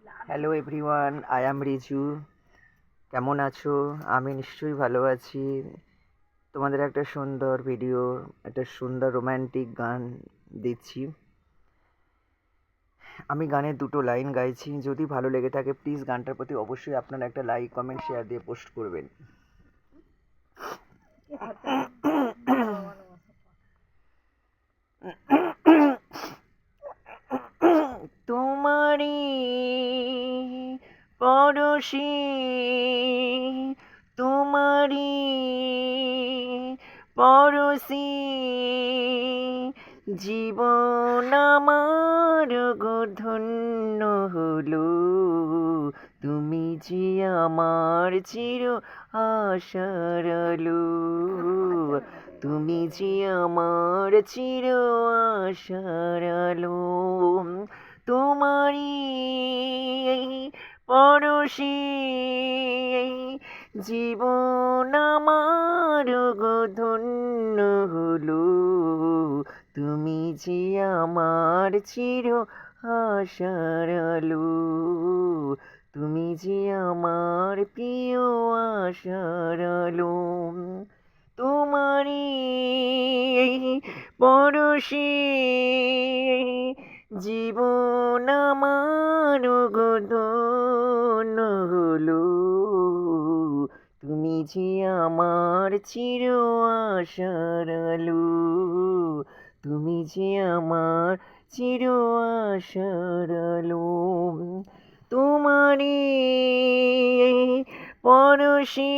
Hello everyone, I am Riju. কেমন আছো? আমি নিশ্চয়ই ভালো আছি। তোমাদের একটা সুন্দর ভিডিও, একটা সুন্দর রোম্যান্টিক গান দিচ্ছি। আমি গানের দুটো লাইন গাইছি। যদি ভালো লেগে থাকে প্লিজ গানটার প্রতি অবশ্যই আপনারা একটা লাইক, কমেন্ট, শেয়ার দিয়ে পোস্ট করবেন। তোমারই পরশি, তোমারই পরশি, জীবন আমার গো ধন্য হলো। তুমি যে আমার চির আশার আলো, তুমি যে আমার চির আশার আলো। তোমারই পরশি, জীবন আমার গো ধন্য হলো। তুমি যে আমার চির আশার আলো, তুমি যে আমার প্রিয় আশার আলো। তোমারই পরশি, জীবন আমার গো ধন্য হলো। তুমি যে আমার চির আশার আলো, তুমি যে আমার চির আশার আলো। তোমারই পরশি।